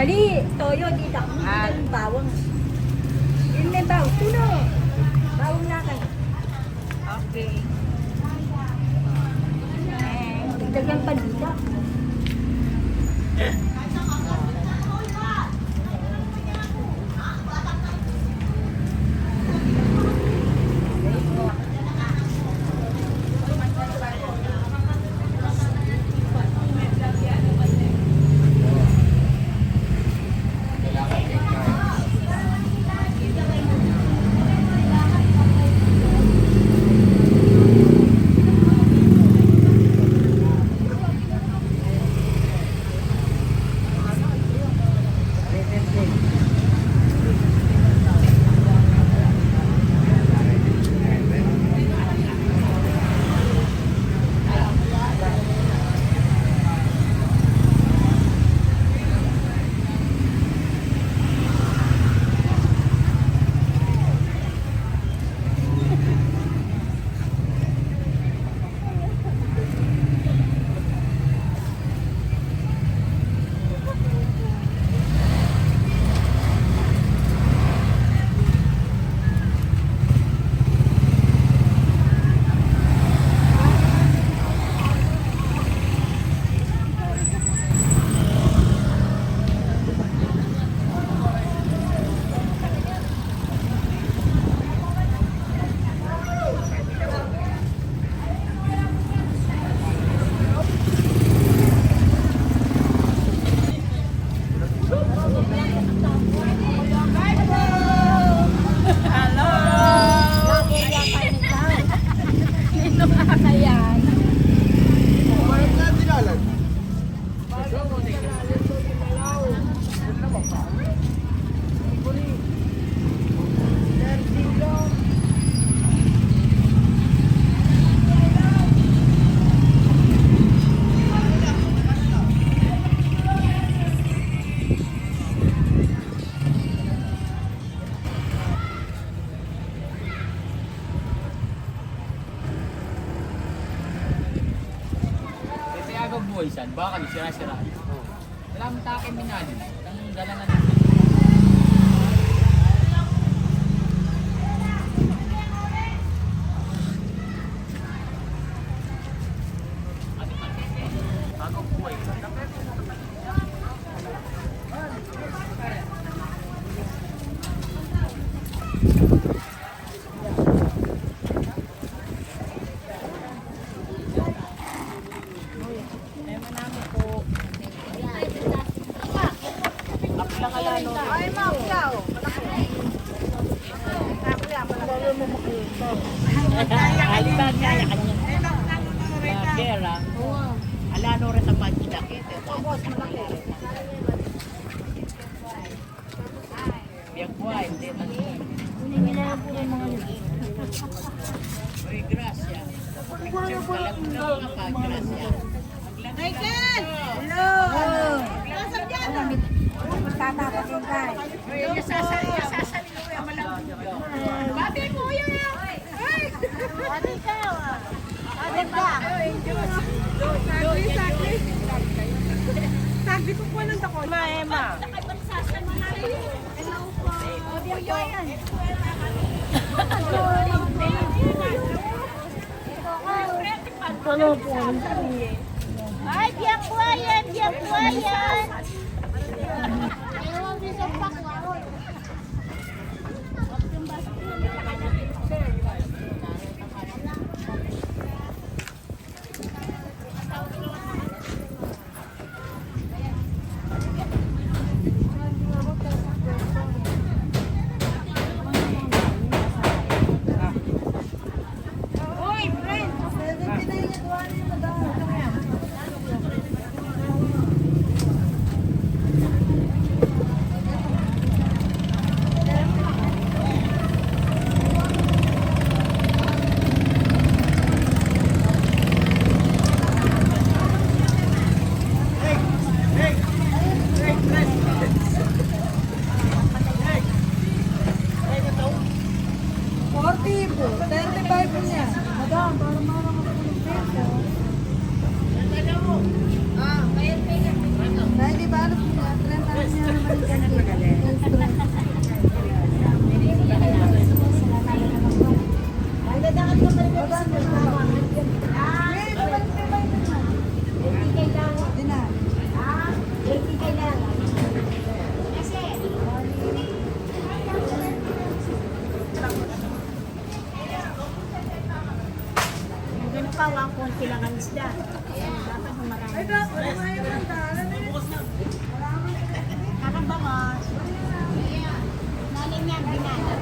Kali, toyo, dito ako. Ang bawang. Yun may bawang. Tuno. Bawang na ka. Okay. Dagdagan pa dito. Buwisan, baka kami sira-sira. Wala mo takin minali. Ang dala na natin. Bago buhay. Ay, ma'am, ikaw. Alibag kaya kanya. Gera. Alano rin ang pagkidakit. Biyak buhay, hindi na. Uy, grasya. Picture pala ko na mga pag-grasya. Michael! Hello! Nasaan dyan? Magkakapatin ka. Uy, sasali ko yung malang. Bati mo yun! Ate ka! Ate ka! Sabi ko po ng dako. Maema. Hello po. Yan. Ano po? Ay, biyak buhayan! Biyak buhayan! Ganun pa, ang konti lang ang isda. Dapat humarami. Kakabangos. Nanin niya, binala.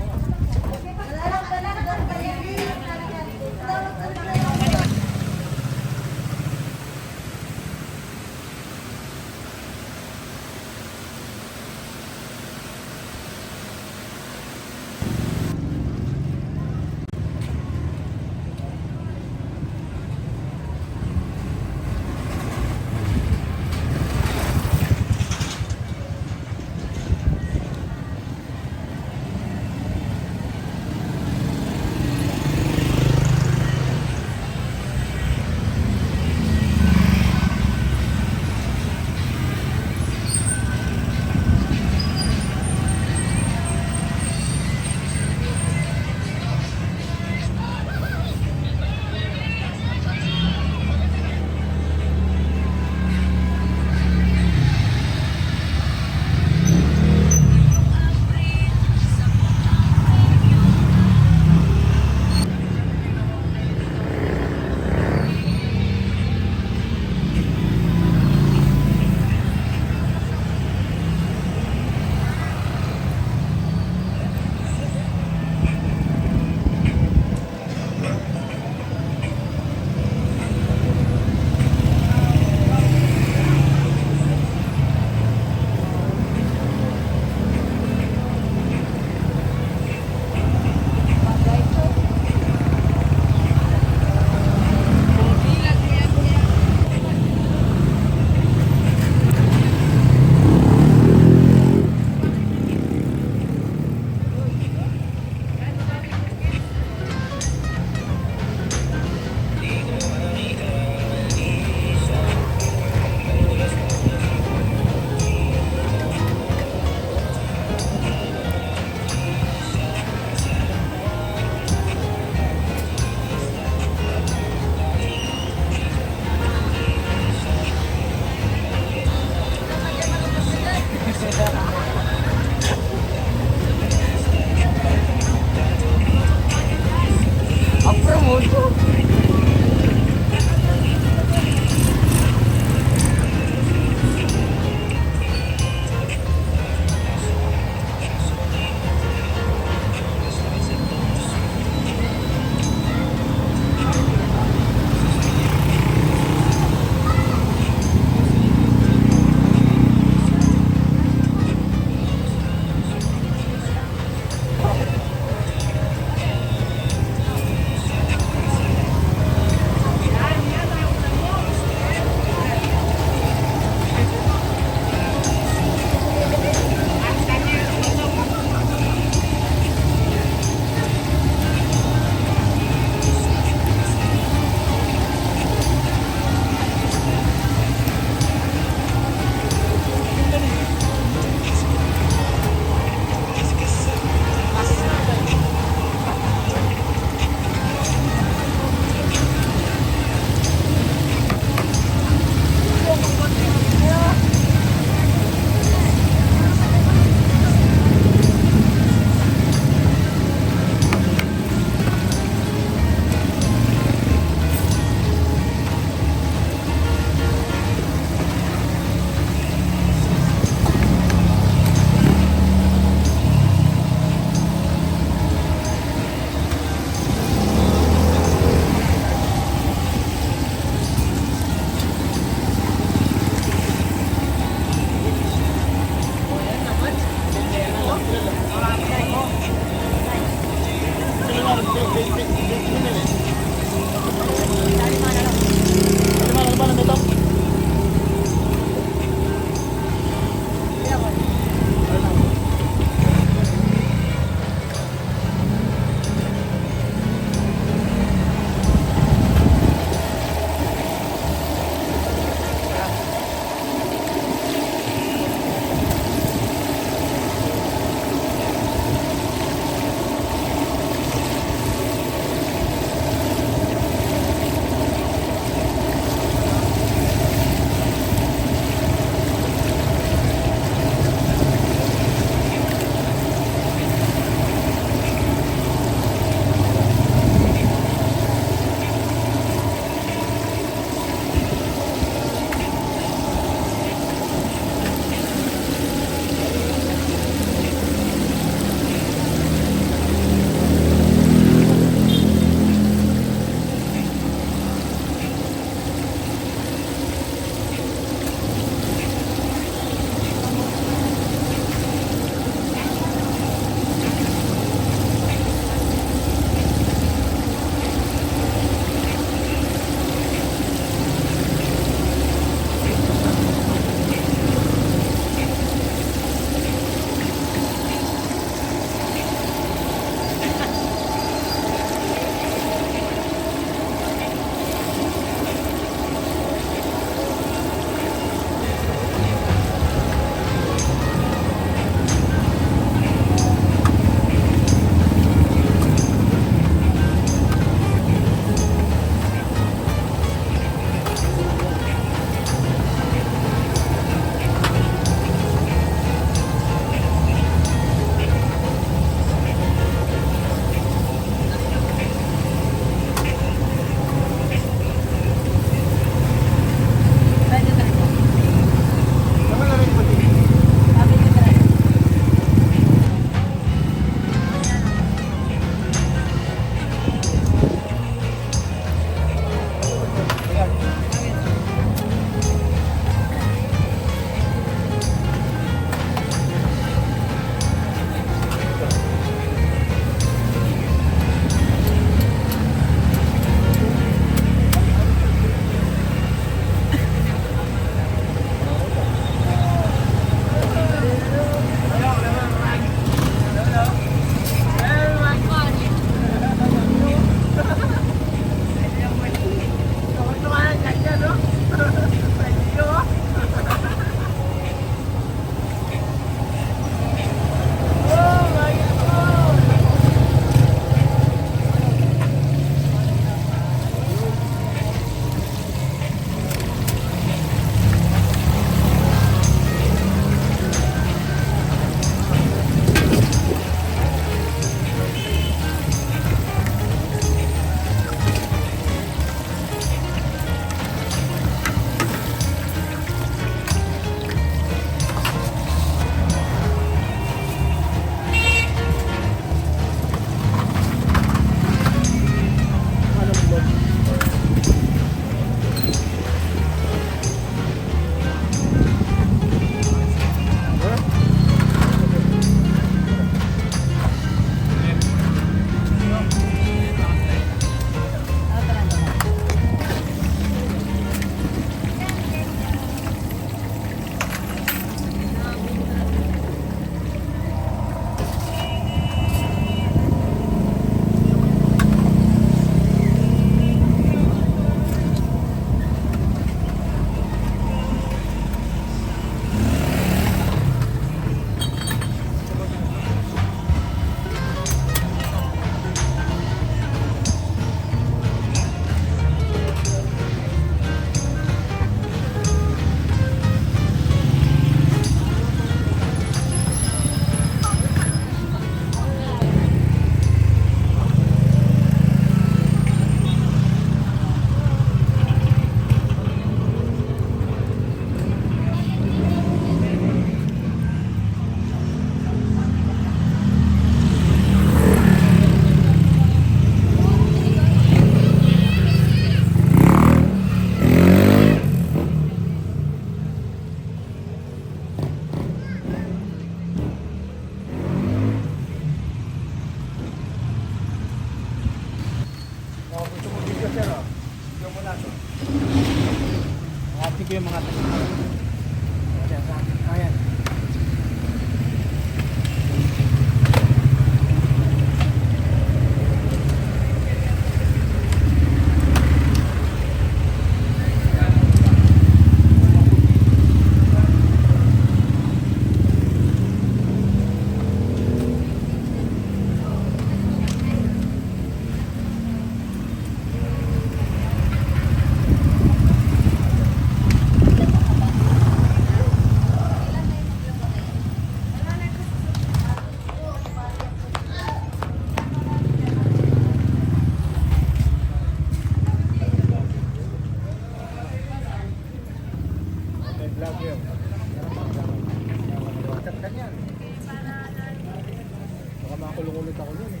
Nakakulong ulit ako nun eh.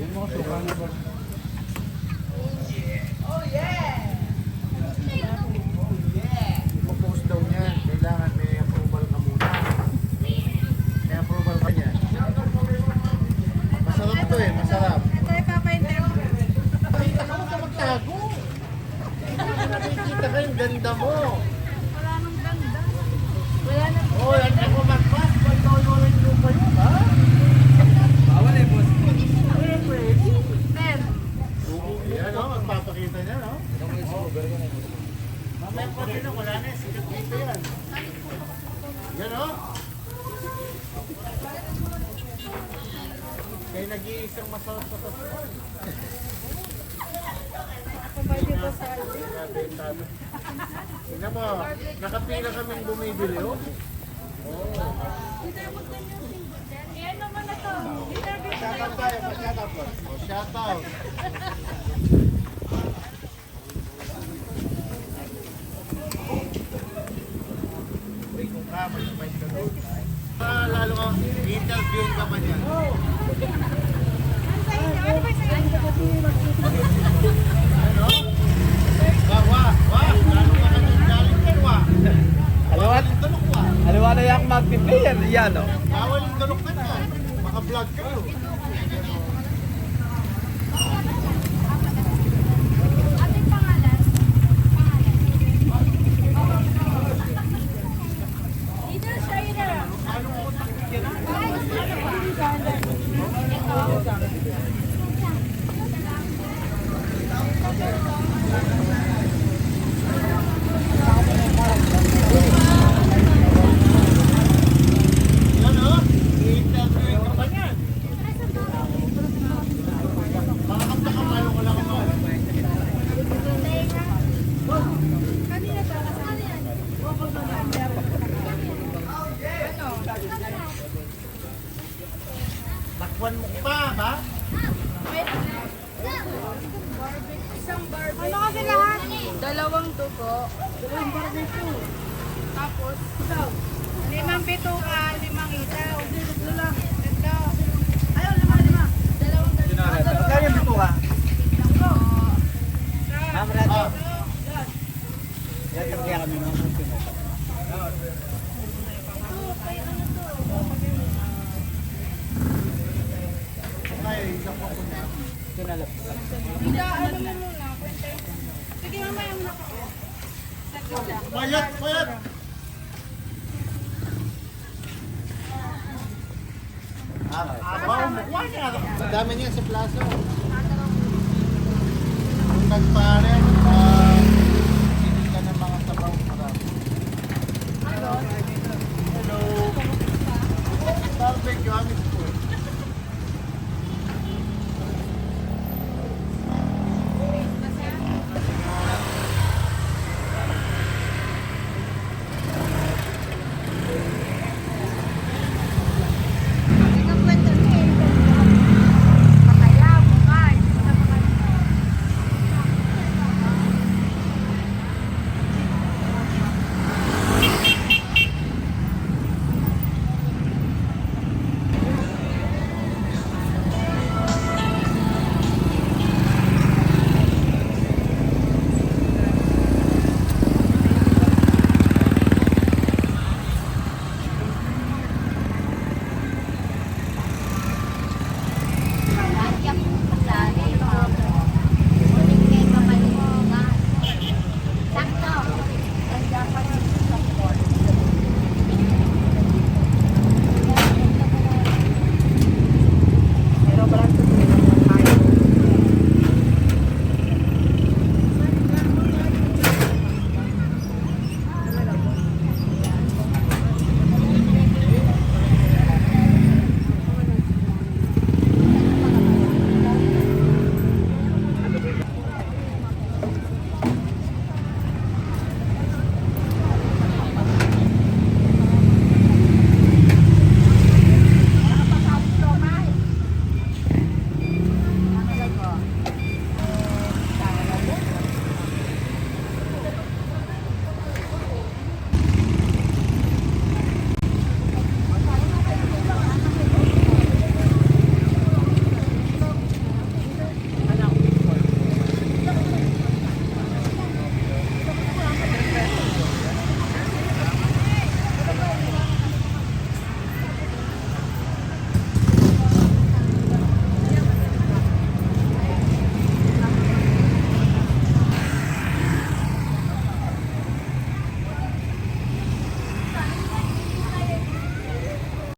Yan mga suka na ba? Mag-post daw niya, kailangan may approval ka muna. May approval ka niya. Masarap to eh, masarap. Ito ay papa-interview. Ano ka magtago? Nakikita ka yung ganda mo. Wala nang ganda. Wala nang Oh, yan ako magpas. Pagkaunurin mo pa yun, ha? Bawal eh, boss. Ten. Yan o, magpapakita niya, no? Mamaya pa din, wala na, sikat dito yan. Yan o. Kaya nag-iisang masarap sa tasman. Ako ba dito sa alin? Tingnan mo, nakapila kaming bumibili, oh. Yan naman na to. Interview ko Shoutout tayo, pa-shoutout po. Oh, shoutout. Kung ka, mag-invite ka doon. Lalo ka, i-interview ka man yan. Ano? Wah, lalo ka kanyang galing yan, wah. Bawal yung tulok, wah. Alawa na yung mag-player, yan o. Bawal yung tulok ka na. Maka-vlog kayo. Ating pangalan? Either Shader. Yan o, i-interview ka pa niyan. Makakanta ka, malo ko lang ako. Kanina to. Takwan mo pa, ha? Ano kasi lahat? Dalawang tubo. Dalawang barbecue. Tapos, limang bituka, limang isaw. Tatlo lang. Tatlo. Ayaw, lima. Dalawang barbecue. Kaya dito ka? Ah, Yan kaya kami mga mutin. kaya isang po ko niya. Ito na lang. Hindi, ano mo muna. Kwente. Sige, mamaya muna ko. Saglit lang. Mayat, mayat! Abaw mo, kuha niya. Ang dami niya sa plaza. Kung nagpare, hindi ka ng mga sabaw marami. Hello. Barbecue, amin.